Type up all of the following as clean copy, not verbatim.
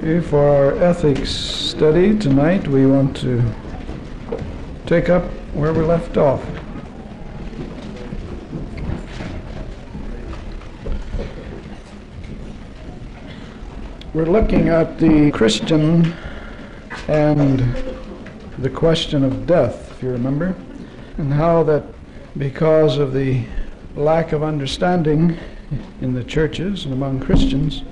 Okay, for our ethics study tonight, we want to take up where we left off. We're looking at the Christian and the question of death, if you remember, and how that because of the lack of understanding in the churches and among Christians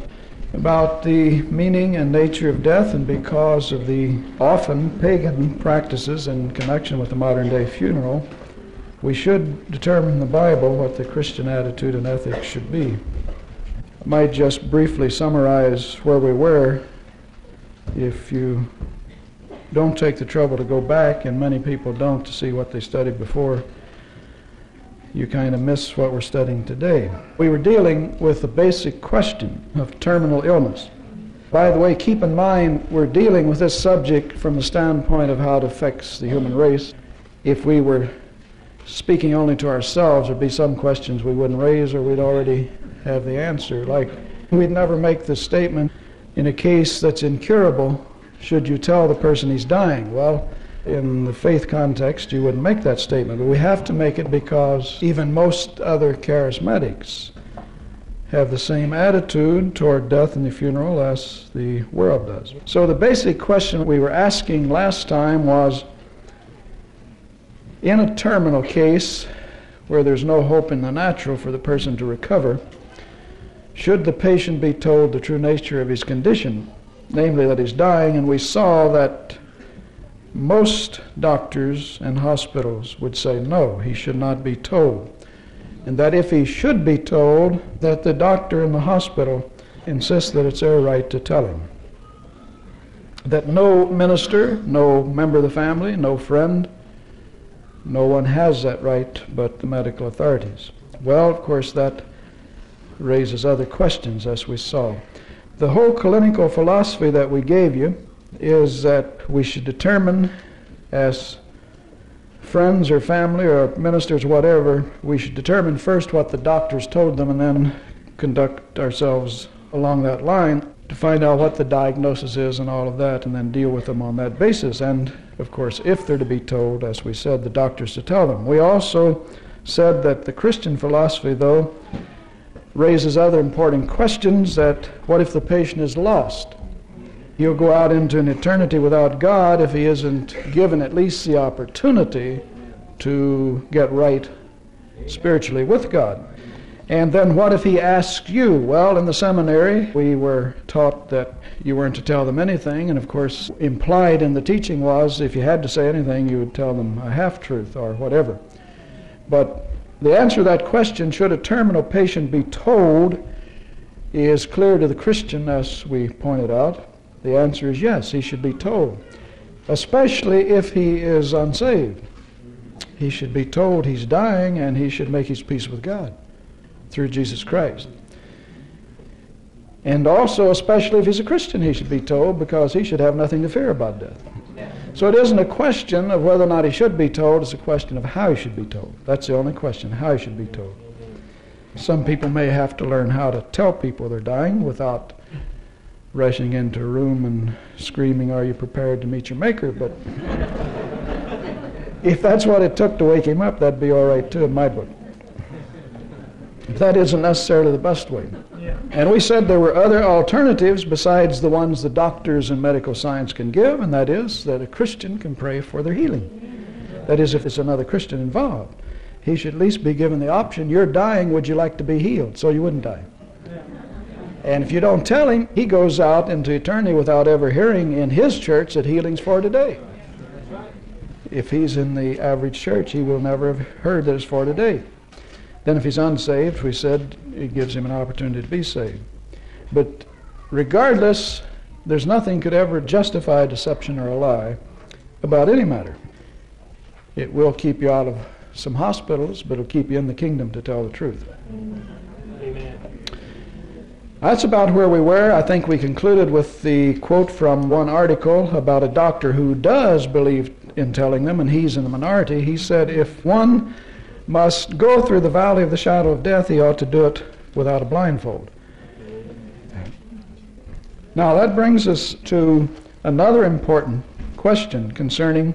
about the meaning and nature of death, and because of the often pagan practices in connection with the modern day funeral, we should determine in the Bible what the Christian attitude and ethics should be. I might just briefly summarize where we were. If you don't take the trouble to go back, and many people don't, to see what they studied before, you kind of miss what we're studying today. We were dealing with the basic question of terminal illness. By the way, keep in mind, we're dealing with this subject from the standpoint of how it affects the human race. If we were speaking only to ourselves, there'd be some questions we wouldn't raise, or we'd already have the answer. Like, we'd never make the statement, in a case that's incurable, should you tell the person he's dying? Well, in the faith context, you wouldn't make that statement, but we have to make it because even most other charismatics have the same attitude toward death and the funeral as the world does. So the basic question we were asking last time was, in a terminal case where there's no hope in the natural for the person to recover, should the patient be told the true nature of his condition, namely that he's dying? And we saw that most doctors and hospitals would say no, he should not be told. And that if he should be told, that the doctor in the hospital insists that it's their right to tell him. That no minister, no member of the family, no friend, no one has that right but the medical authorities. Well, of course, that raises other questions, as we saw. The whole clinical philosophy that we gave you is that we should determine, as friends or family or ministers, whatever, we should determine first what the doctors told them and then conduct ourselves along that line to find out what the diagnosis is and all of that, and then deal with them on that basis. And, of course, if they're to be told, as we said, the doctors to tell them. We also said that the Christian philosophy, though, raises other important questions, that what if the patient is lost? He'll go out into an eternity without God if he isn't given at least the opportunity to get right spiritually with God. And then what if he asks you? Well, in the seminary, we were taught that you weren't to tell them anything, and of course, implied in the teaching was if you had to say anything, you would tell them a half-truth or whatever. But the answer to that question, should a terminal patient be told, is clear to the Christian, as we pointed out. The answer is yes, he should be told, especially if he is unsaved. He should be told he's dying, and he should make his peace with God through Jesus Christ. And also, especially if he's a Christian, he should be told, because he should have nothing to fear about death. So it isn't a question of whether or not he should be told, it's a question of how he should be told. That's the only question, how he should be told. Some people may have to learn how to tell people they're dying without rushing into a room and screaming, "Are you prepared to meet your Maker?" But if that's what it took to wake him up, that'd be all right too in my book. That isn't necessarily the best way. And we said there were other alternatives besides the ones the doctors and medical science can give, and that is that a Christian can pray for their healing. That is, if there's another Christian involved, he should at least be given the option, you're dying, would you like to be healed? So you wouldn't die. And if you don't tell him, he goes out into eternity without ever hearing in his church that healing's for today. If he's in the average church, he will never have heard that it's for today. Then if he's unsaved, we said it gives him an opportunity to be saved. But regardless, there's nothing could ever justify a deception or a lie about any matter. It will keep you out of some hospitals, but it'll keep you in the kingdom to tell the truth. Amen. That's about where we were. I think we concluded with the quote from one article about a doctor who does believe in telling them, and he's in the minority. He said, if one must go through the valley of the shadow of death, he ought to do it without a blindfold. Now that brings us to another important question concerning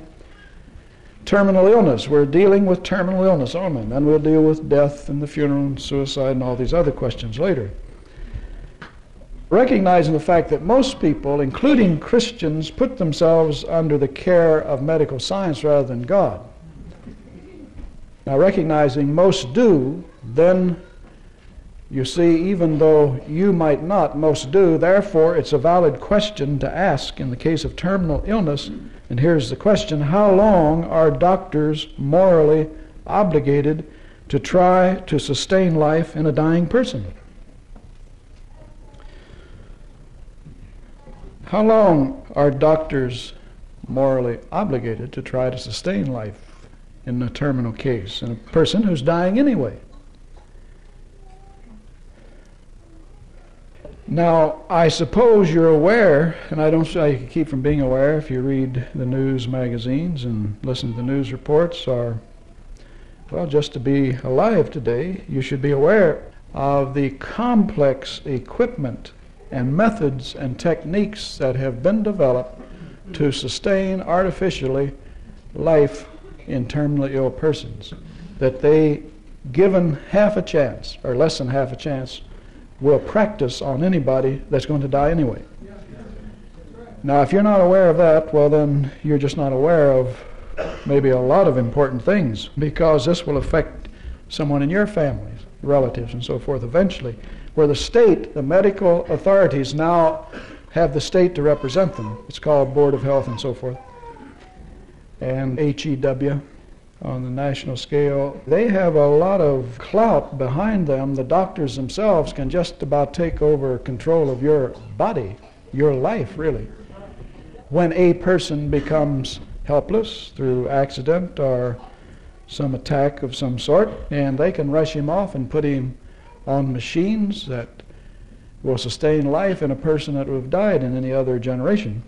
terminal illness. We're dealing with terminal illness only, and then we'll deal with death and the funeral and suicide and all these other questions later. Recognizing the fact that most people, including Christians, put themselves under the care of medical science rather than God. Now, recognizing most do, then you see, even though you might not, most do. Therefore, it's a valid question to ask in the case of terminal illness. And here's the question: how long are doctors morally obligated to try to sustain life in a dying person? How long are doctors morally obligated to try to sustain life in a terminal case, in a person who's dying anyway? Now, I suppose you're aware, and I don't say you can keep from being aware if you read the news magazines and listen to the news reports, or, well, just to be alive today, you should be aware of the complex equipment and methods and techniques that have been developed to sustain artificially life in terminally ill persons, that they, given half a chance, or less than half a chance, will practice on anybody that's going to die anyway. Now, if you're not aware of that, well, then you're just not aware of maybe a lot of important things, because this will affect someone in your family, relatives, and so forth eventually, where the state, the medical authorities now have the state to represent them. It's called Board of Health and so forth, and HEW on the national scale. They have a lot of clout behind them. The doctors themselves can just about take over control of your body, your life, really. When a person becomes helpless through accident or some attack of some sort, and they can rush him off and put him on machines that will sustain life in a person that would have died in any other generation.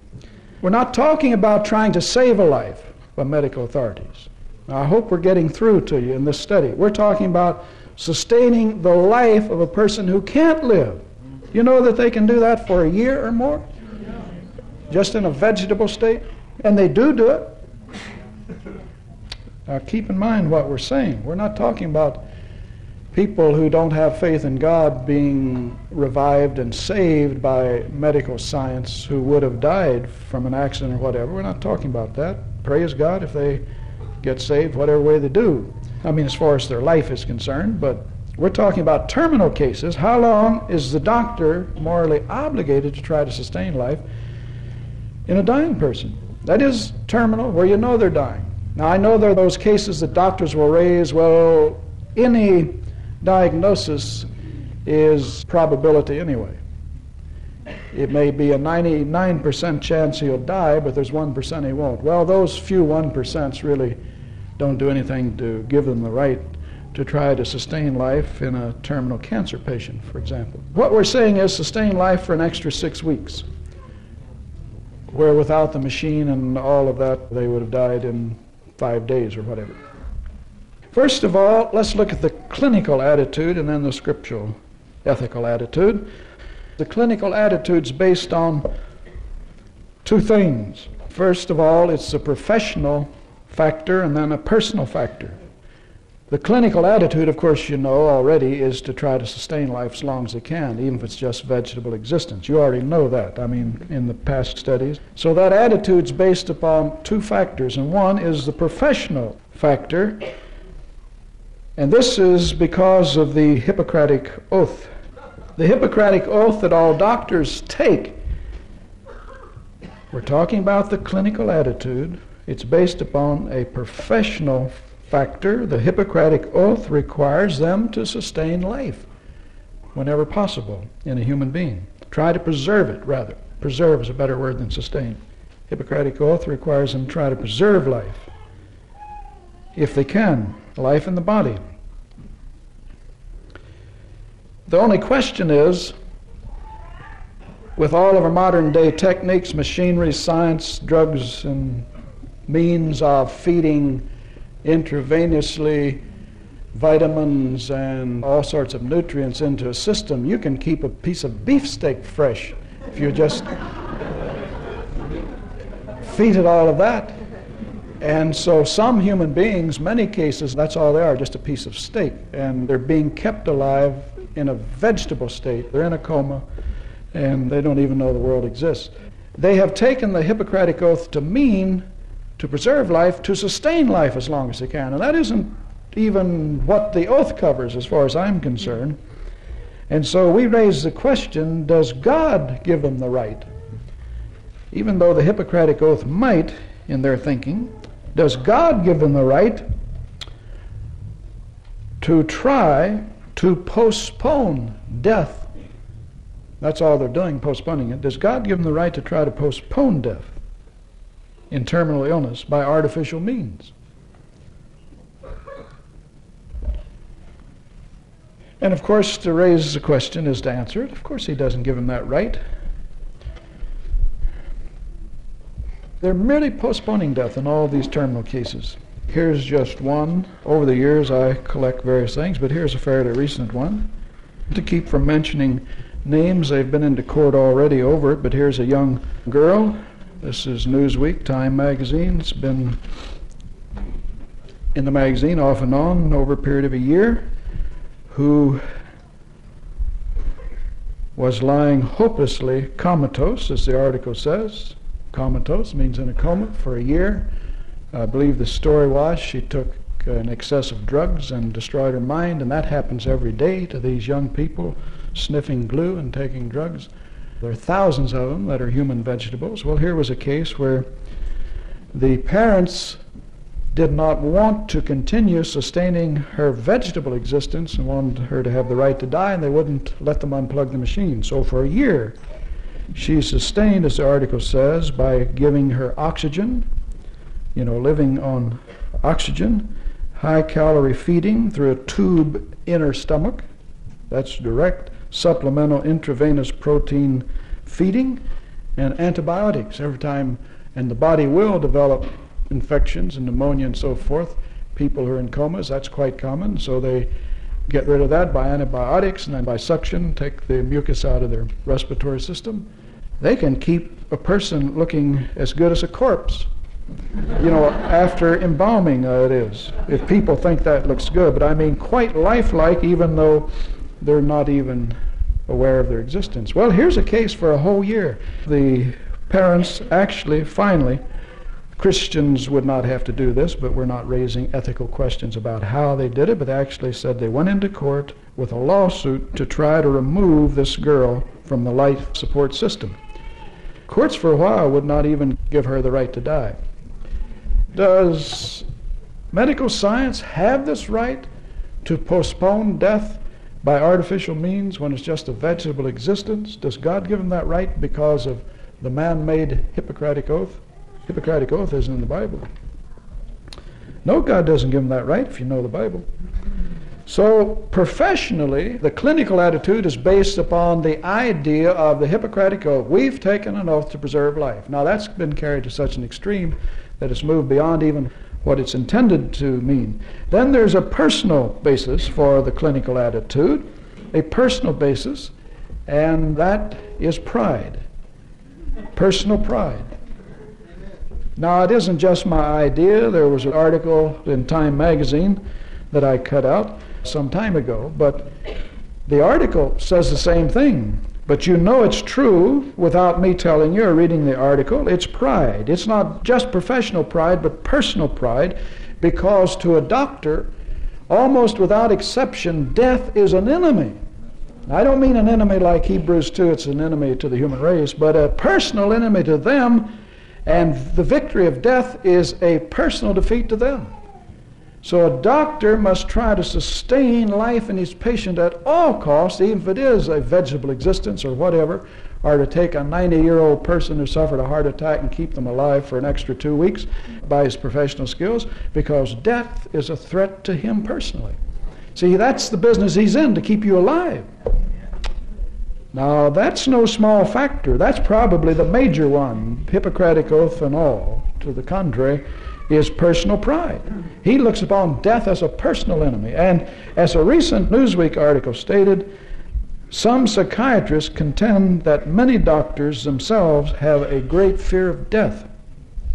We're not talking about trying to save a life by medical authorities. Now, I hope we're getting through to you in this study. We're talking about sustaining the life of a person who can't live. You know that they can do that for a year or more, just in a vegetable state, and they do it. Now, keep in mind what we're saying. We're not talking about people who don't have faith in God being revived and saved by medical science who would have died from an accident or whatever. We're not talking about that. Praise God if they get saved whatever way they do. I mean, as far as their life is concerned, but we're talking about terminal cases. How long is the doctor morally obligated to try to sustain life in a dying person? That is terminal, where you know they're dying. Now, I know there are those cases that doctors will raise, well, any diagnosis is probability anyway. It may be a 99% chance he'll die, but there's 1% he won't. Well, those few 1% really don't do anything to give them the right to try to sustain life in a terminal cancer patient, for example. What we're saying is sustain life for an extra 6 weeks, where without the machine and all of that, they would have died in 5 days or whatever. First of all, let's look at the clinical attitude and then the scriptural ethical attitude. The clinical attitude's based on two things. First of all, it's a professional factor and then a personal factor. The clinical attitude, of course, you know already, is to try to sustain life as long as they can, even if it's just vegetable existence. You already know that, I mean, in the past studies. So that attitude's based upon two factors, and one is the professional factor, and this is because of the Hippocratic Oath. The Hippocratic Oath that all doctors take, we're talking about the clinical attitude. It's based upon a professional factor. The Hippocratic Oath requires them to sustain life whenever possible in a human being. Try to preserve it, rather. Preserve is a better word than sustain. Hippocratic Oath requires them to try to preserve life, if they can, life in the body. The only question is, with all of our modern day techniques, machinery, science, drugs, and means of feeding intravenously vitamins and all sorts of nutrients into a system, you can keep a piece of beefsteak fresh if you just feed it all of that. And so some human beings, many cases, that's all they are, just a piece of steak. And they're being kept alive in a vegetable state. They're in a coma, and they don't even know the world exists. They have taken the Hippocratic Oath to mean to preserve life, to sustain life as long as they can. And that isn't even what the oath covers as far as I'm concerned. And so we raise the question, does God give them the right? Even though the Hippocratic Oath might, in their thinking, does God give them the right to try to postpone death? That's all they're doing, postponing it. Does God give them the right to try to postpone death in terminal illness by artificial means? And of course, to raise the question is to answer it. Of course, he doesn't give them that right. They're merely postponing death in all these terminal cases. Here's just one. Over the years, I collect various things, but here's a fairly recent one. To keep from mentioning names, they've been into court already over it, but here's a young girl. This is Newsweek, Time magazine. It's been in the magazine off and on over a period of a year, who was lying hopelessly comatose, as the article says. Comatose means in a coma for a year. I believe the story was she took an excess of drugs and destroyed her mind, and that happens every day to these young people sniffing glue and taking drugs. There are thousands of them that are human vegetables. Well, here was a case where the parents did not want to continue sustaining her vegetable existence and wanted her to have the right to die, and they wouldn't let them unplug the machine. So for a year, she sustained, as the article says, by giving her oxygen, living on oxygen, high-calorie feeding through a tube in her stomach. That's direct supplemental intravenous protein feeding, and antibiotics every time. And the body will develop infections and pneumonia and so forth. People who are in comas, that's quite common, so they get rid of that by antibiotics and then by suction, take the mucus out of their respiratory system. They can keep a person looking as good as a corpse, after embalming, it is, if people think that looks good. But I mean quite lifelike, even though they're not even aware of their existence. Well, here's a case for a whole year. The parents actually, finally, Christians would not have to do this, but we're not raising ethical questions about how they did it, but they actually said they went into court with a lawsuit to try to remove this girl from the life support system. Courts for a while would not even give her the right to die. Does medical science have this right to postpone death by artificial means when it's just a vegetable existence? Does God give them that right because of the man-made Hippocratic Oath? Hippocratic Oath isn't in the Bible. No, God doesn't give them that right if you know the Bible. So professionally, the clinical attitude is based upon the idea of the Hippocratic Oath. We've taken an oath to preserve life. Now that's been carried to such an extreme that it's moved beyond even what it's intended to mean. Then there's a personal basis for the clinical attitude, a personal basis, and that is pride. Personal pride. Now, it isn't just my idea. There was an article in Time magazine that I cut out some time ago, but the article says the same thing. But you know it's true without me telling you or reading the article. It's pride. It's not just professional pride, but personal pride, because to a doctor, almost without exception, death is an enemy. I don't mean an enemy like Hebrews 2, it's an enemy to the human race, but a personal enemy to them. And the victory of death is a personal defeat to them. So a doctor must try to sustain life in his patient at all costs, even if it is a vegetable existence or whatever, or to take a 90-year-old person who suffered a heart attack and keep them alive for an extra 2 weeks by his professional skills, because death is a threat to him personally. See, that's the business he's in, to keep you alive. Now, that's no small factor. That's probably the major one, Hippocratic Oath and all. To the contrary, is personal pride. He looks upon death as a personal enemy. And as a recent Newsweek article stated, Some psychiatrists contend that many doctors themselves have a great fear of death.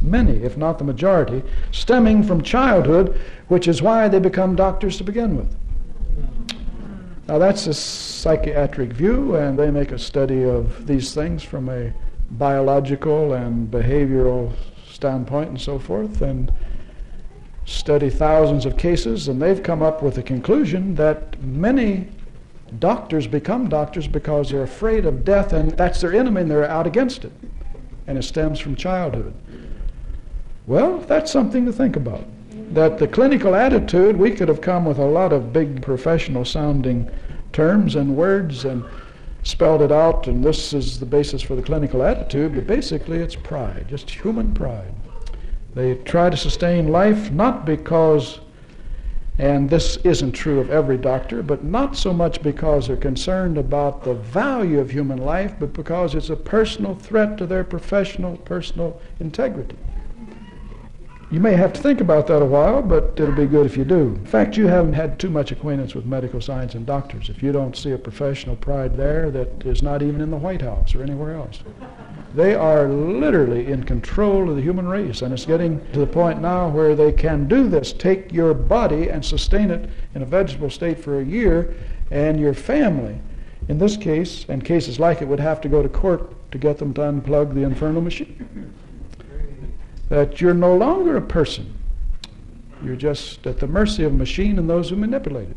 Many, if not the majority, stemming from childhood, which is why they become doctors to begin with. Now that's a psychiatric view, and they make a study of these things from a biological and behavioral standpoint and so forth, and study thousands of cases, and they've come up with a conclusion that many doctors become doctors because they're afraid of death, and that's their enemy, and they're out against it, and it stems from childhood. Well, that's something to think about. That the clinical attitude, we could have come with a lot of big professional sounding terms and words and spelled it out, and this is the basis for the clinical attitude, but basically it's pride, just human pride. They try to sustain life not because, and this isn't true of every doctor, but not so much because they're concerned about the value of human life, but because it's a personal threat to their personal integrity. You may have to think about that a while, but it'll be good if you do. In fact, you haven't had too much acquaintance with medical science and doctors if you don't see a professional pride there that is not even in the White House or anywhere else. They are literally in control of the human race, and it's getting to the point now where they can do this. Take your body and sustain it in a vegetable state for a year, and your family, in this case, and cases like it, would have to go to court to get them to unplug the infernal machine. That you're no longer a person. You're just at the mercy of a machine and those who manipulate it.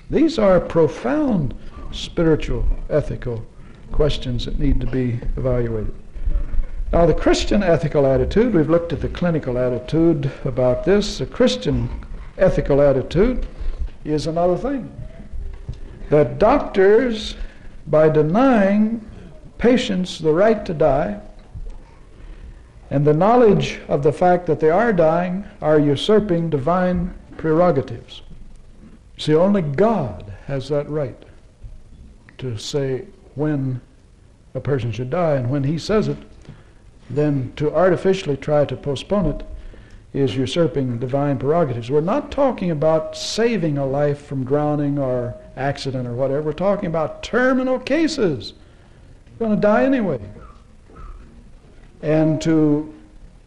These are profound spiritual, ethical questions that need to be evaluated. Now, the Christian ethical attitude, we've looked at the clinical attitude about this. The Christian ethical attitude is another thing. That doctors, by denying patients the right to die, and the knowledge of the fact that they are dying, are usurping divine prerogatives. See, only God has that right to say when a person should die, and when he says it, then to artificially try to postpone it is usurping divine prerogatives. We're not talking about saving a life from drowning or accident or whatever. We're talking about terminal cases. You're going to die anyway. And to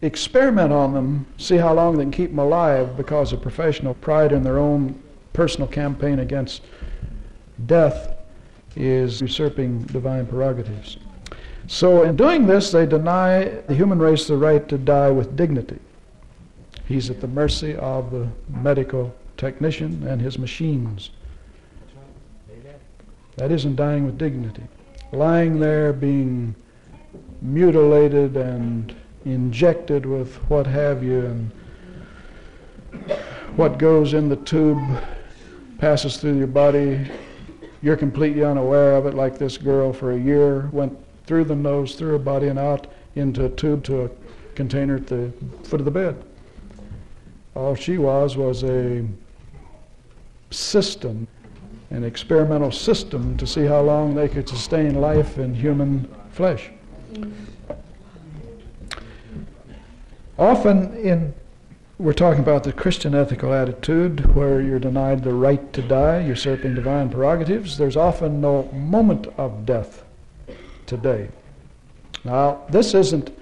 experiment on them, see how long they can keep them alive because of professional pride in their own personal campaign against death, is usurping divine prerogatives. So in doing this, they deny the human race the right to die with dignity. He's at the mercy of the medical technician and his machines. That isn't dying with dignity. Lying there being mutilated and injected with what have you, and what goes in the tube passes through your body. You're completely unaware of it, like this girl for a year went through the nose, through her body, and out into a tube to a container at the foot of the bed. All she was a system, an experimental system to see how long they could sustain life in human flesh. Often we're talking about the Christian ethical attitude where you're denied the right to die, usurping divine prerogatives. There's often no moment of death today. Now, this isn't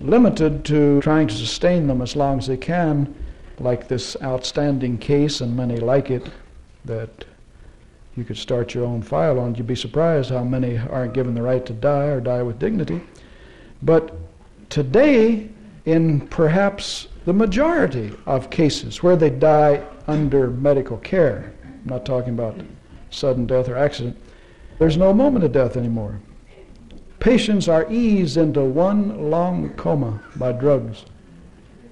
limited to trying to sustain them as long as they can, like this outstanding case and many like it that you could start your own file on. You'd be surprised how many aren't given the right to die or die with dignity. But today, in perhaps the majority of cases where they die under medical care, I'm not talking about sudden death or accident, there's no moment of death anymore. Patients are eased into one long coma by drugs,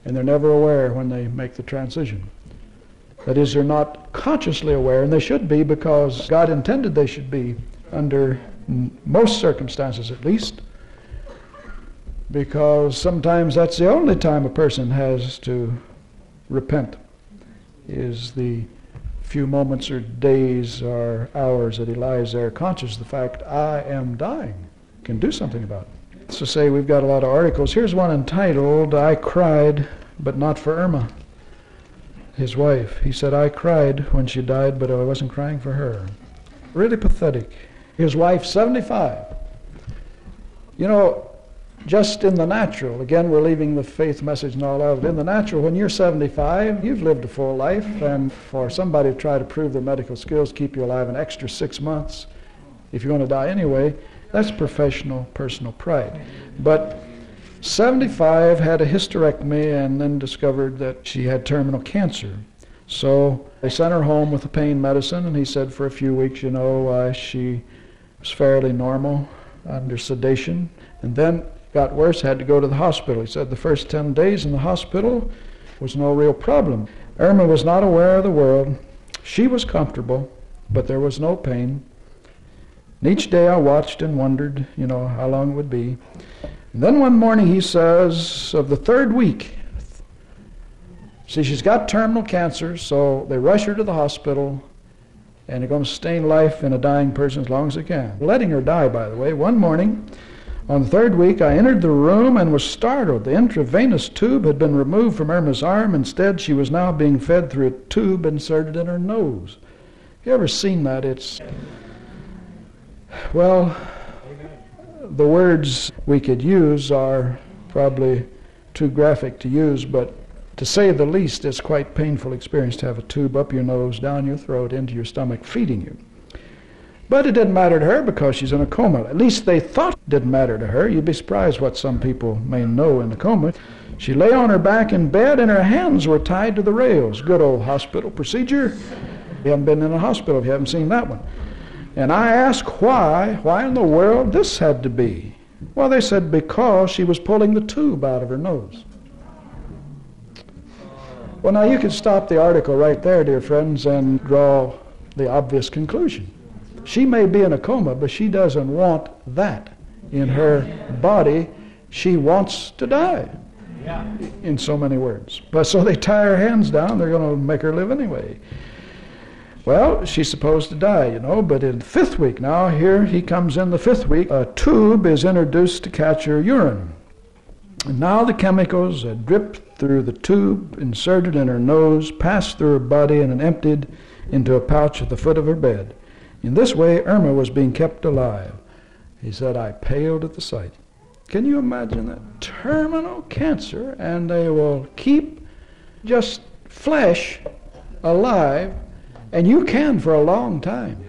and they're never aware when they make the transition. That is, they're not consciously aware, and they should be, because God intended they should be under most circumstances at least, because sometimes that's the only time a person has to repent, is the few moments or days or hours that he lies there conscious of the fact, I am dying, can do something about it. So say we've got a lot of articles. Here's one entitled, I Cried, but Not for Irma. his wife. He said, I cried when she died, but I wasn't crying for her. Really pathetic. His wife, 75. You know, just in the natural, again, we're leaving the faith message and all of it. In the natural, when you're 75, you've lived a full life, and for somebody to try to prove their medical skills, keep you alive an extra 6 months, if you're going to die anyway, that's professional, personal pride. But 75 had a hysterectomy and then discovered that she had terminal cancer. So they sent her home with the pain medicine, and he said for a few weeks, you know, she was fairly normal under sedation, and then got worse, had to go to the hospital. He said the first 10 days in the hospital was no real problem. Irma was not aware of the world. She was comfortable, but there was no pain. And each day I watched and wondered, you know, how long it would be. And then one morning he says, of the third week, see, she's got terminal cancer, so they rush her to the hospital, and they're going to sustain life in a dying person as long as they can. Letting her die, by the way. One morning, on the third week, I entered the room and was startled. The intravenous tube had been removed from Irma's arm. Instead, she was now being fed through a tube inserted in her nose. Have you ever seen that? It's, well, the words we could use are probably too graphic to use, but to say the least, it's quite painful experience to have a tube up your nose, down your throat, into your stomach, feeding you. But it didn't matter to her because she's in a coma. At least they thought it didn't matter to her. You'd be surprised what some people may know in a coma. She lay on her back in bed and her hands were tied to the rails. Good old hospital procedure. You haven't been in a hospital if you haven't seen that one. And I asked why in the world this had to be. Well, they said because she was pulling the tube out of her nose. Well, now you can stop the article right there, dear friends, and draw the obvious conclusion. She may be in a coma, but she doesn't want that in her body. She wants to die, in so many words. But so they tie her hands down. They're going to make her live anyway. Well, she's supposed to die, you know, but in the fifth week now, here he comes in the fifth week, a tube is introduced to catch her urine. And now the chemicals had dripped through the tube, inserted in her nose, passed through her body, and emptied into a pouch at the foot of her bed. In this way, Irma was being kept alive. He said, I paled at the sight. Can you imagine that? Terminal cancer, and they will keep just flesh alive, and you can for a long time.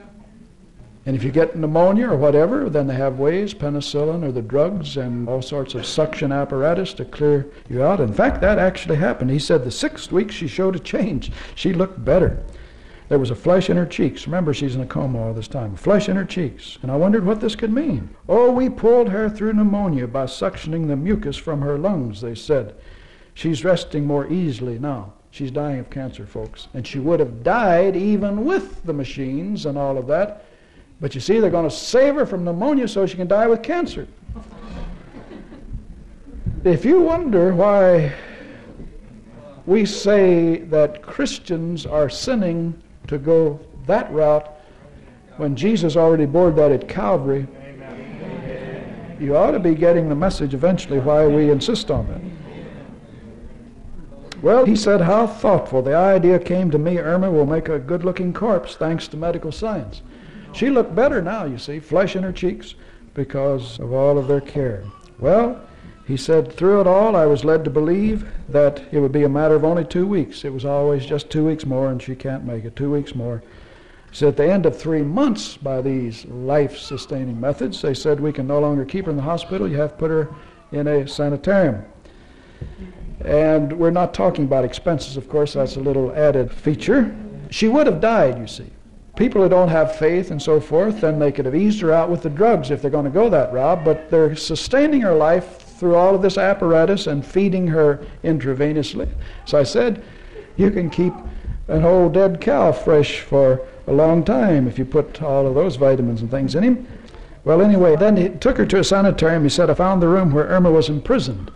And if you get pneumonia or whatever, then they have ways, penicillin or the drugs and all sorts of suction apparatus to clear you out. In fact, that actually happened. He said the 6th week she showed a change. She looked better. There was a flush in her cheeks. Remember, she's in a coma all this time. A flush in her cheeks. And I wondered what this could mean. Oh, we pulled her through pneumonia by suctioning the mucus from her lungs, they said. She's resting more easily now. She's dying of cancer, folks. And she would have died even with the machines and all of that. But you see, they're going to save her from pneumonia so she can die with cancer. If you wonder why we say that Christians are sinning to go that route when Jesus already bore that at Calvary, you ought to be getting the message eventually why we insist on that. Well, he said, how thoughtful. The idea came to me, Irma will make a good-looking corpse thanks to medical science. She looked better now, you see, flesh in her cheeks, because of all of their care. Well, he said, through it all, I was led to believe that it would be a matter of only 2 weeks. It was always just 2 weeks more, and she can't make it. 2 weeks more. He said, at the end of 3 months, by these life-sustaining methods, they said we can no longer keep her in the hospital. You have to put her in a sanitarium. And we're not talking about expenses, of course. That's a little added feature. She would have died, you see. People who don't have faith and so forth, then they could have eased her out with the drugs if they're going to go that route, but they're sustaining her life through all of this apparatus and feeding her intravenously. So I said, you can keep an old dead cow fresh for a long time if you put all of those vitamins and things in him. Well, anyway, then he took her to a sanitarium. He said, I found the room where Irma was imprisoned.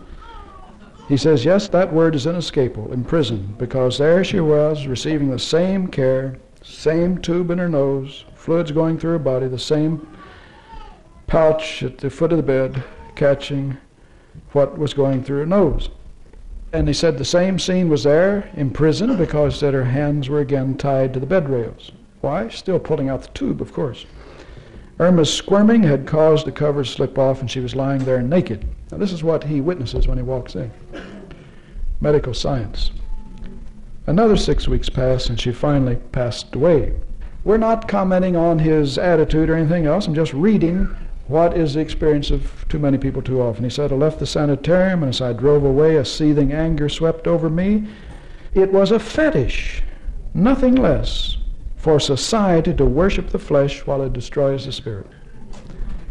He says, yes, that word is inescapable, imprisoned, because there she was receiving the same care, same tube in her nose, fluids going through her body, the same pouch at the foot of the bed, catching what was going through her nose. And he said the same scene was there in prison because that her hands were again tied to the bed rails. Why? Still pulling out the tube, of course. Irma's squirming had caused the covers to slip off, and she was lying there naked. Now this is what he witnesses when he walks in. Medical science. Another 6 weeks passed, and she finally passed away. We're not commenting on his attitude or anything else. I'm just reading what is the experience of too many people too often. He said, I left the sanitarium, and as I drove away, a seething anger swept over me. It was a fetish, nothing less, for society to worship the flesh while it destroys the spirit.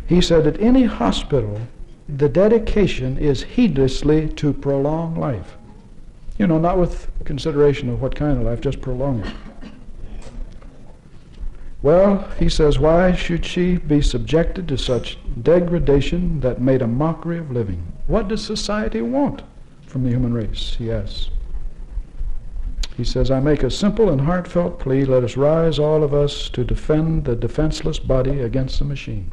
He said, at any hospital, the dedication is heedlessly to prolong life. You know, not with consideration of what kind of life, just prolong it. Well, he says, why should she be subjected to such degradation that made a mockery of living? What does society want from the human race, he asks. He says, I make a simple and heartfelt plea, let us rise, all of us, to defend the defenseless body against the machine.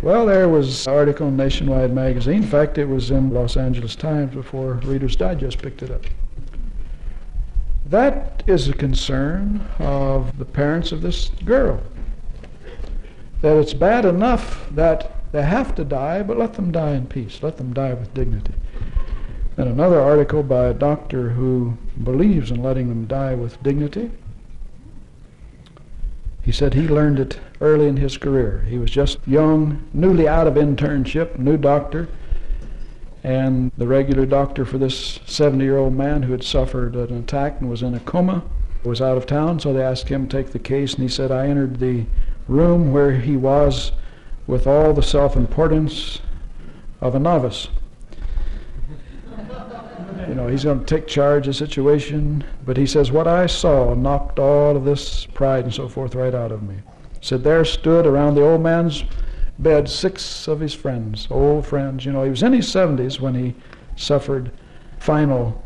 Well, there was an article in Nationwide magazine. In fact, it was in Los Angeles Times before Reader's Digest picked it up. That is a concern of the parents of this girl. That it's bad enough that they have to die, but let them die in peace. Let them die with dignity. And another article by a doctor who believes in letting them die with dignity. He said he learned it early in his career. He was just young, newly out of internship, new doctor, and the regular doctor for this 70-year-old man who had suffered an attack and was in a coma was out of town, so they asked him to take the case, and he said, I entered the room where he was with all the self-importance of a novice. You know, he's going to take charge of the situation, but he says, what I saw knocked all of this pride and so forth right out of me. He said, there stood around the old man's bed 6 of his friends, old friends. You know, he was in his 70s when he suffered final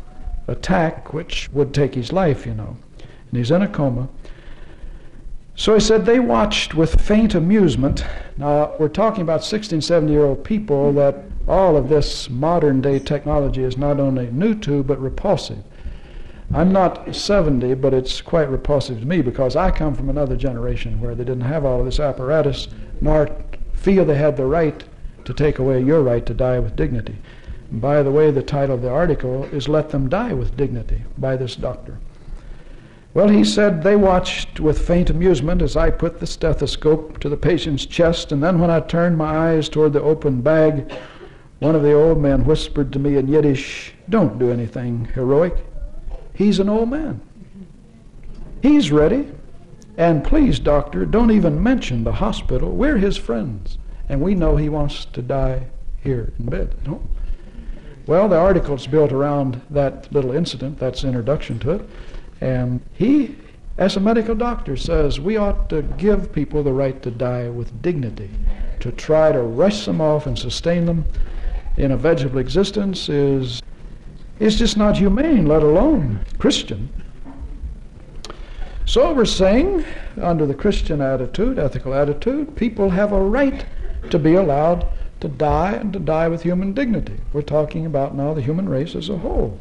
attack, which would take his life, you know. And he's in a coma. So he said they watched with faint amusement. Now, we're talking about 16, 70-year-old people that all of this modern-day technology is not only new to, but repulsive. I'm not 70, but it's quite repulsive to me because I come from another generation where they didn't have all of this apparatus, nor feel they had the right to take away your right to die with dignity. And by the way, the title of the article is Let Them Die with Dignity by this doctor. Well, he said they watched with faint amusement as I put the stethoscope to the patient's chest, and then when I turned my eyes toward the open bag, one of the old men whispered to me in Yiddish, don't do anything heroic. He's an old man. He's ready. And please, doctor, don't even mention the hospital. We're his friends. And we know he wants to die here in bed at home. Well, the article's built around that little incident. That's the introduction to it. And he, as a medical doctor, says we ought to give people the right to die with dignity. To try to rush them off and sustain them in a vegetable existence is just not humane, let alone Christian. So we're saying, under the Christian attitude, ethical attitude, people have a right to be allowed to die and to die with human dignity. We're talking about now the human race as a whole.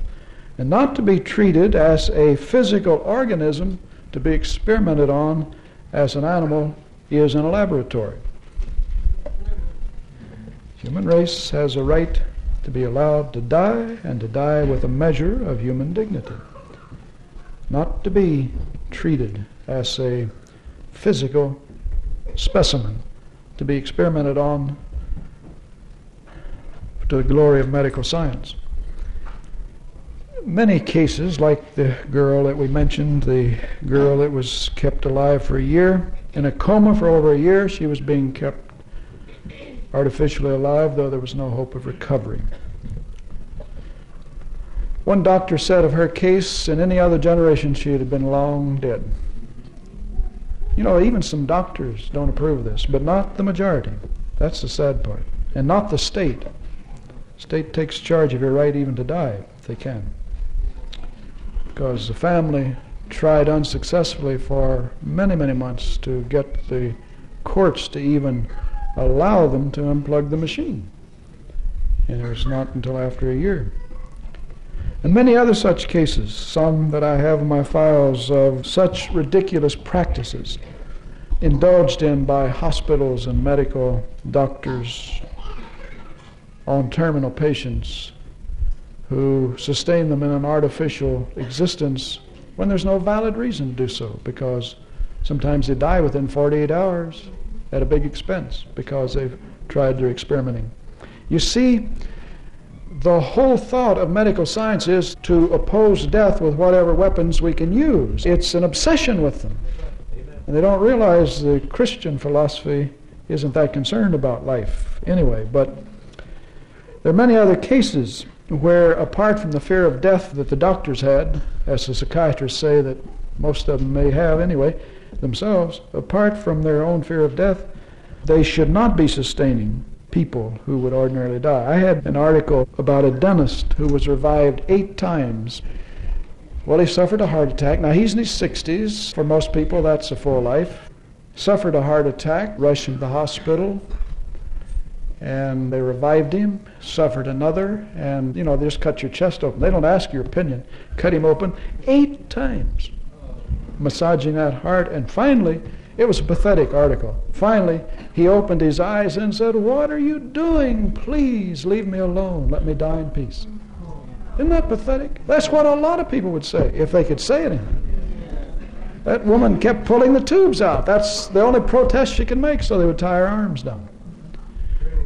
And not to be treated as a physical organism to be experimented on as an animal is in a laboratory. Human race has a right to be allowed to die, and to die with a measure of human dignity. Not to be treated as a physical specimen to be experimented on to the glory of medical science. Many cases, like the girl that we mentioned, the girl that was kept alive for a year, in a coma for over a year, she was being kept artificially alive, though there was no hope of recovery. One doctor said of her case, in any other generation she would have been long dead. You know, even some doctors don't approve of this, but not the majority. That's the sad part. And not the state. The state takes charge of your right even to die, if they can. Because the family tried unsuccessfully for many, many months to get the courts to even allow them to unplug the machine. And it was not until after a year. And many other such cases, some that I have in my files of such ridiculous practices indulged in by hospitals and medical doctors on terminal patients who sustain them in an artificial existence when there's no valid reason to do so, because sometimes they die within 48 hours at a big expense because they've tried their experimenting. You see, the whole thought of medical science is to oppose death with whatever weapons we can use. It's an obsession with them. And they don't realize the Christian philosophy isn't that concerned about life anyway. But there are many other cases where, apart from the fear of death that the doctors had, as the psychiatrists say that most of them may have anyway themselves, apart from their own fear of death, they should not be sustaining people who would ordinarily die. I had an article about a dentist who was revived 8 times. Well, he suffered a heart attack. Now, he's in his 60s. For most people, that's a full life. Suffered a heart attack, rushed into the hospital, and they revived him. Suffered another, and, they just cut your chest open. They don't ask your opinion. Cut him open 8 times, massaging that heart, and finally, it was a pathetic article. Finally, he opened his eyes and said, "What are you doing? Please leave me alone. Let me die in peace." Isn't that pathetic? That's what a lot of people would say if they could say anything. That woman kept pulling the tubes out. That's the only protest she could make, so they would tie her arms down.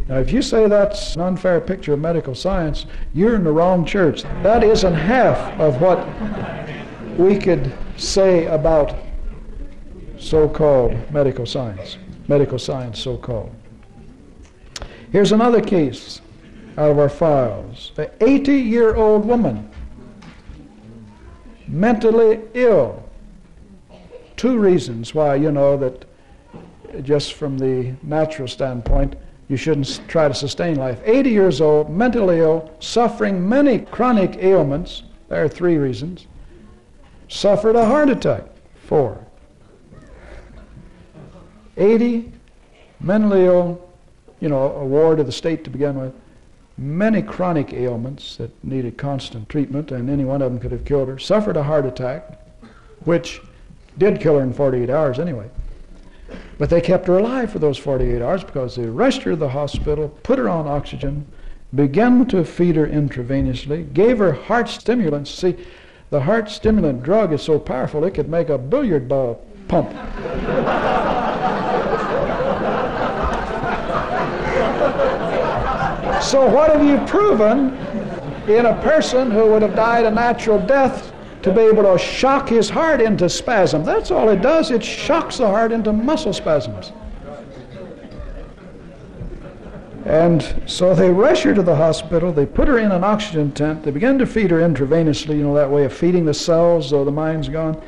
Now, if you say that's an unfair picture of medical science, you're in the wrong church. That isn't half of what we could say about so-called medical science so-called. Here's another case out of our files. An 80-year-old woman, mentally ill. 2 reasons why, that just from the natural standpoint, you shouldn't try to sustain life. 80 years old, mentally ill, suffering many chronic ailments. There are 3 reasons. Suffered a heart attack. 4. 80, mentally ill, a ward of the state to begin with. Many chronic ailments that needed constant treatment, and any one of them could have killed her. Suffered a heart attack, which did kill her in 48 hours anyway. But they kept her alive for those 48 hours because they rushed her to the hospital, put her on oxygen, began to feed her intravenously, gave her heart stimulants. See, the heart stimulant drug is so powerful it could make a billiard ball pump. So what have you proven in a person who would have died a natural death to be able to shock his heart into spasm? That's all it does. It shocks the heart into muscle spasms. And so they rush her to the hospital. They put her in an oxygen tent. They begin to feed her intravenously, that way of feeding the cells though the mind's gone.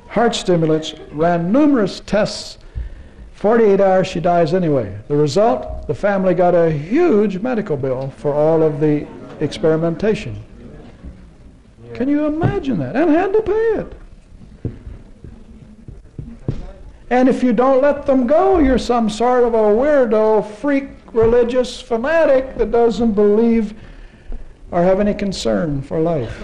Heart stimulants, ran numerous tests. 48 hours, she dies anyway. The result, the family got a huge medical bill for all of the experimentation. Can you imagine that? And had to pay it. And if you don't let them go, you're some sort of a weirdo, freak, religious fanatic that doesn't believe or have any concern for life,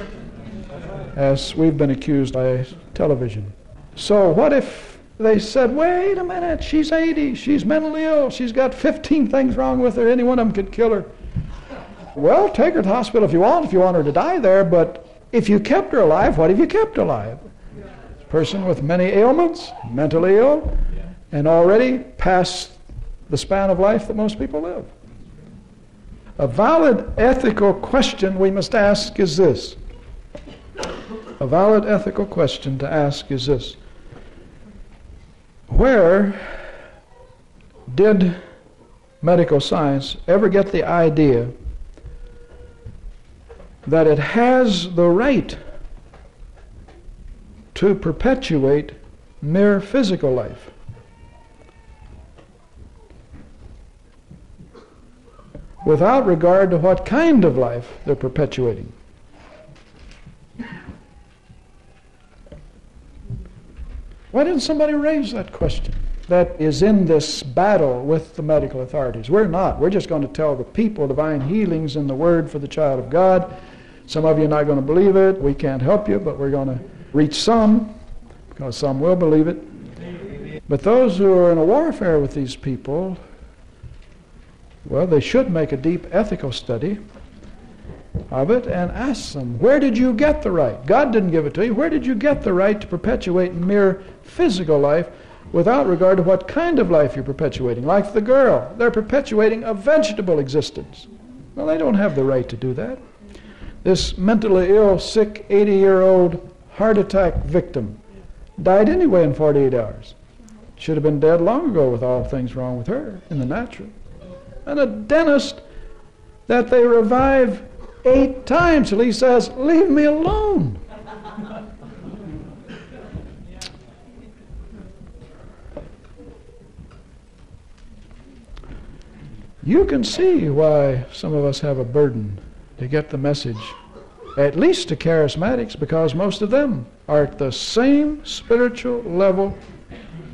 as we've been accused by television. So what if they said, wait a minute, she's 80, she's mentally ill, she's got 15 things wrong with her, any one of them could kill her. Well, take her to the hospital if you want her to die there, but if you kept her alive, what have you kept alive? A person with many ailments, mentally ill, and already past the span of life that most people live. A valid ethical question we must ask is this. A valid ethical question to ask is this. Where did medical science ever get the idea that it has the right to perpetuate mere physical life? Without regard to what kind of life they're perpetuating. Why didn't somebody raise that question? That is in this battle with the medical authorities. We're not. We're just going to tell the people divine healings in the Word for the child of God. Some of you are not going to believe it. We can't help you, but we're going to reach some, because some will believe it. But those who are in a warfare with these people, well, they should make a deep ethical study of it and ask them, where did you get the right? God didn't give it to you. Where did you get the right to perpetuate mere physical life without regard to what kind of life you're perpetuating? Like the girl, they're perpetuating a vegetable existence. Well, they don't have the right to do that. This mentally ill, sick, 80-year-old heart attack victim died anyway in 48 hours. Should have been dead long ago with all things wrong with her in the natural. And a dentist that they revive 8 times till he says, leave me alone. You can see why some of us have a burden to get the message, at least to charismatics, because most of them are at the same spiritual level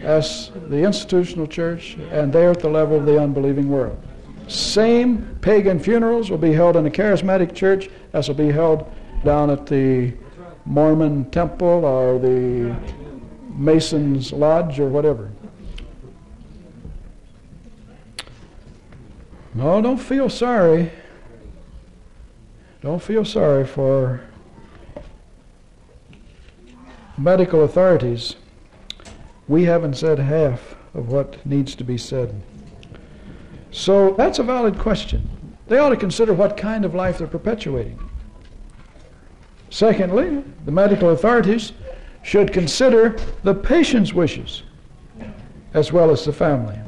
as the institutional church, and they're at the level of the unbelieving world. Same pagan funerals will be held in a charismatic church as will be held down at the Mormon temple or the Mason's lodge or whatever. No, don't feel sorry. Don't feel sorry for medical authorities. We haven't said half of what needs to be said. So that's a valid question. They ought to consider what kind of life they're perpetuating. Secondly, the medical authorities should consider the patient's wishes as well as the family.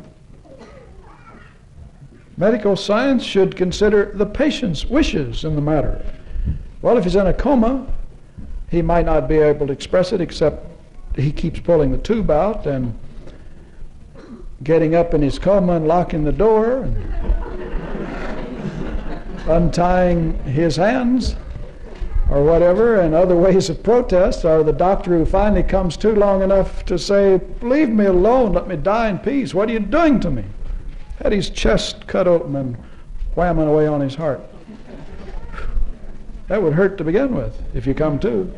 Medical science should consider the patient's wishes in the matter. Well, if he's in a coma, he might not be able to express it, except he keeps pulling the tube out and getting up in his coma and locking the door and untying his hands or whatever, and other ways of protest, or the doctor who finally comes to long enough to say, leave me alone, let me die in peace, what are you doing to me? Had his chest cut open and whamming away on his heart. That would hurt to begin with if you come to.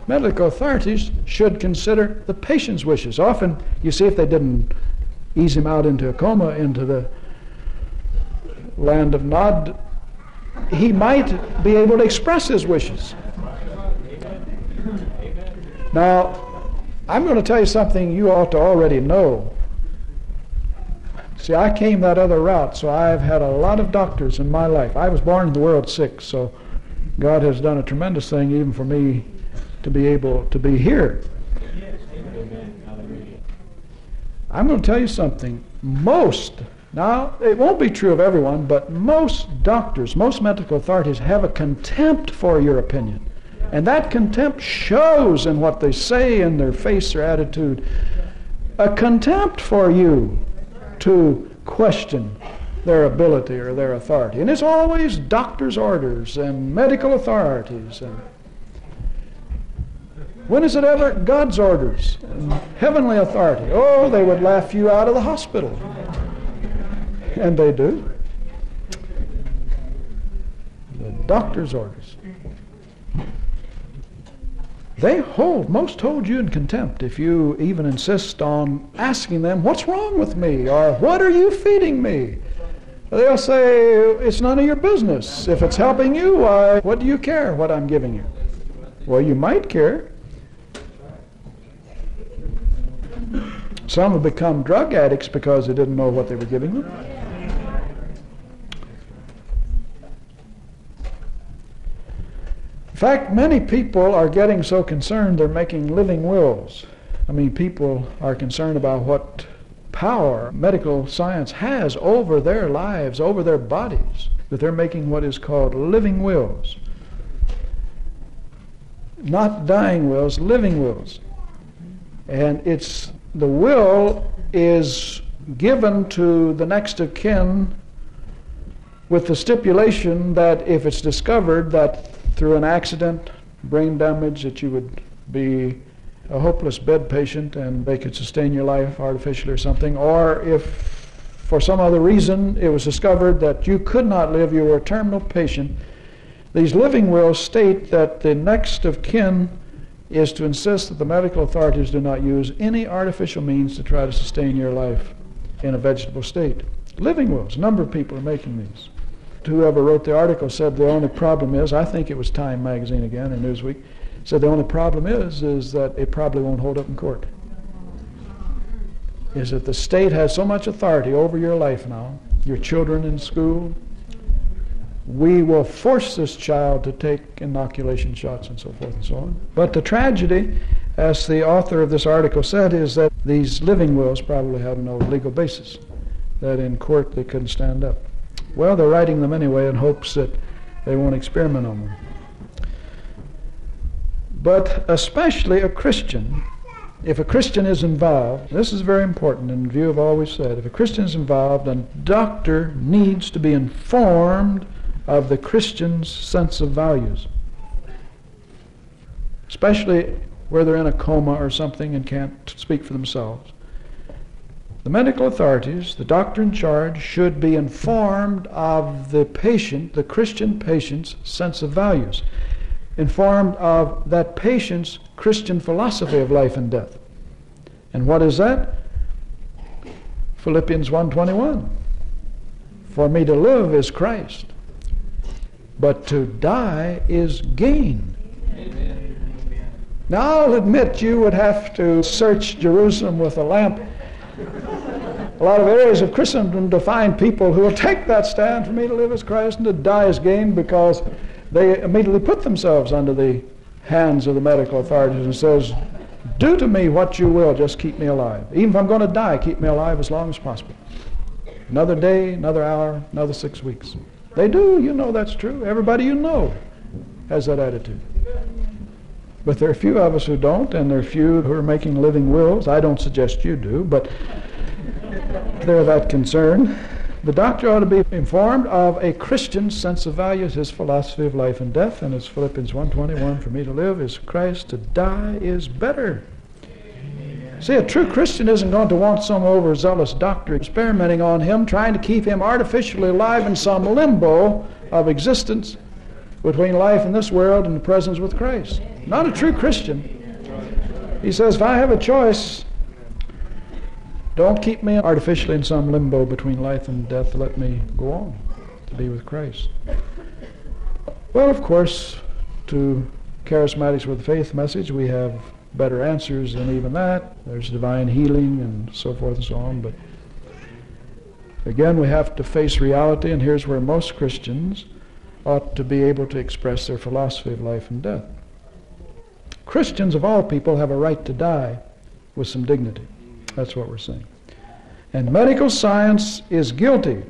Medical authorities should consider the patient's wishes. Often, you see, if they didn't ease him out into a coma, into the land of Nod, he might be able to express his wishes. Now, I'm going to tell you something you ought to already know. See, I came that other route, so I've had a lot of doctors in my life. I was born in the world sick, so God has done a tremendous thing even for me to be able to be here. I'm going to tell you something. Now, it won't be true of everyone, but most doctors, most medical authorities have a contempt for your opinion. And that contempt shows in what they say, in their face, their attitude. A contempt for you to question their ability or their authority. And it's always doctors' orders and medical authorities. And when is it ever God's orders and heavenly authority? Oh, they would laugh you out of the hospital. And they do. The doctor's orders. Most hold you in contempt if you even insist on asking them, what's wrong with me? Or what are you feeding me? They'll say, it's none of your business. If it's helping you, why, what do you care what I'm giving you? Well, you might care. Some have become drug addicts because they didn't know what they were giving them. In fact, many people are getting so concerned they're making living wills. I mean, people are concerned about what power medical science has over their lives, over their bodies, that they're making what is called living wills. Not dying wills, living wills. And the will is given to the next of kin with the stipulation that if it's discovered that through an accident, brain damage, that you would be a hopeless bed patient and they could sustain your life artificially or something, or if for some other reason it was discovered that you could not live, you were a terminal patient, these living wills state that the next of kin is to insist that the medical authorities do not use any artificial means to try to sustain your life in a vegetable state. Living wills, a number of people are making these. Whoever wrote the article said the only problem is, I think it was Time magazine again, or Newsweek, said the only problem is that it probably won't hold up in court. Is that the state has so much authority over your life now, your children in school, we will force this child to take inoculation shots and so forth and so on. But the tragedy, as the author of this article said, is that these living wills probably have no legal basis, that in court they couldn't stand up. Well, they're writing them anyway in hopes that they won't experiment on them. But especially a Christian, if a Christian is involved, this is very important in view of all we've said, if a Christian is involved, a doctor needs to be informed of the Christian's sense of values, especially where they're in a coma or something and can't speak for themselves. The medical authorities, the doctor in charge, should be informed of the patient, the Christian patient's sense of values, informed of that patient's Christian philosophy of life and death. And what is that? Philippians 1:21. For me to live is Christ, but to die is gain. Amen. Now I'll admit you would have to search Jerusalem with a lamp, a lot of areas of Christendom, to find people who will take that stand, for me to live as Christ and to die as gain, because they immediately put themselves under the hands of the medical authorities and says, do to me what you will, just keep me alive. Even if I'm going to die, keep me alive as long as possible. Another day, another hour, another 6 weeks. They do, you know that's true. Everybody you know has that attitude. But there are a few of us who don't, and there are a few who are making living wills. I don't suggest you do, but they're that concerned. The doctor ought to be informed of a Christian's sense of values, his philosophy of life and death, and as Philippians 1:21, for me to live is Christ, to die is better. See, a true Christian isn't going to want some overzealous doctor experimenting on him, trying to keep him artificially alive in some limbo of existence between life in this world and the presence with Christ. Not a true Christian. He says, if I have a choice, don't keep me artificially in some limbo between life and death. Let me go on to be with Christ. Well, of course, to charismatics with the faith message, we have better answers than even that. There's divine healing and so forth and so on. But again, we have to face reality, and here's where most Christians ought to be able to express their philosophy of life and death. Christians of all people have a right to die with some dignity. That's what we're saying. And medical science is guilty,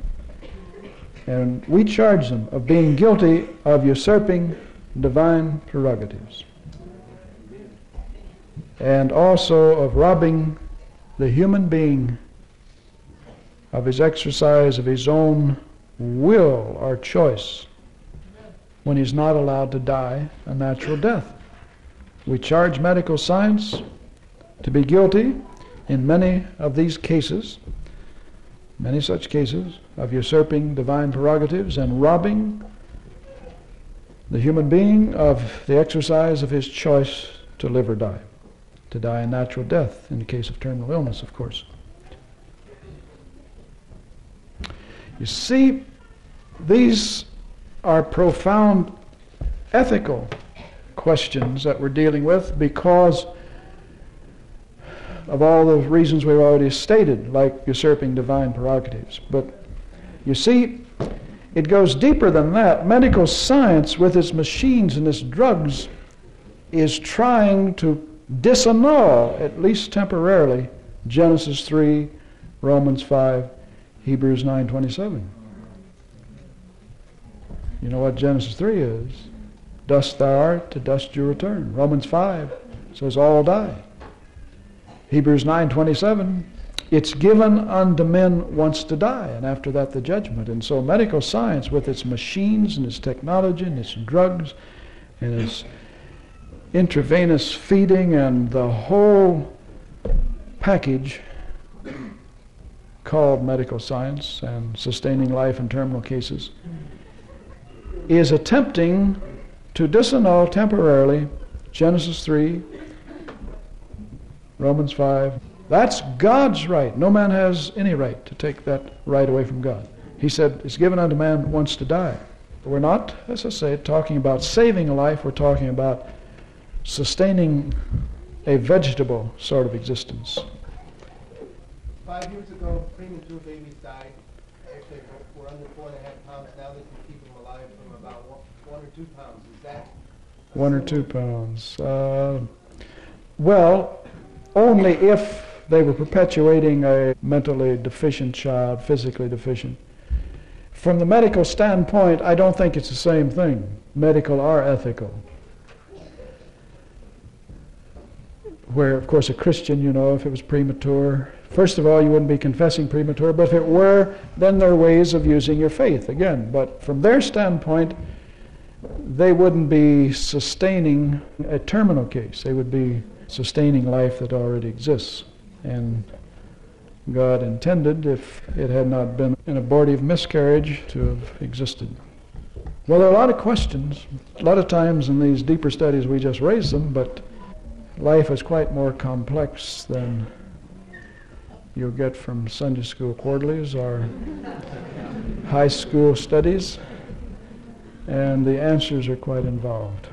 and we charge them of being guilty of usurping divine prerogatives, and also of robbing the human being of his exercise of his own will or choice when he's not allowed to die a natural death. We charge medical science to be guilty in many of these cases, many such cases, of usurping divine prerogatives and robbing the human being of the exercise of his choice to live or die, to die a natural death in the case of terminal illness, of course. You see, these are profound ethical questions that we're dealing with because of all the reasons we've already stated, like usurping divine prerogatives. But you see, it goes deeper than that. Medical science, with its machines and its drugs, is trying to disannul, at least temporarily, Genesis 3, Romans 5, Hebrews 9:27. You know what Genesis 3 is? Dust thou art, to dust you return. Romans 5 says all die. Hebrews 9:27, it's given unto men once to die, and after that the judgment. And so medical science, with its machines and its technology and its drugs and its intravenous feeding and the whole package, called medical science and sustaining life in terminal cases, is attempting to disannul temporarily Genesis 3, Romans 5. That's God's right. No man has any right to take that right away from God. He said, it's given unto man once to die. But we're not, as I say, talking about saving a life. We're talking about sustaining a vegetable sort of existence. 5 years ago, premature babies died. Actually, were under 4.5 pounds. Now they can keep them alive from about 1 or 2 pounds. Is that 1 or 2 pounds? Well, only if they were perpetuating a mentally deficient child, physically deficient. From the medical standpoint, I don't think it's the same thing, medical or ethical. Where, of course, a Christian, if it was premature, first of all, you wouldn't be confessing premature, but if it were, then there are ways of using your faith again. But from their standpoint, they wouldn't be sustaining a terminal case. They would be sustaining life that already exists. And God intended, if it had not been an abortive miscarriage, to have existed. Well, there are a lot of questions. A lot of times in these deeper studies we just raise them, but life is quite more complex than you'll get from Sunday school quarterlies or high school studies, and the answers are quite involved.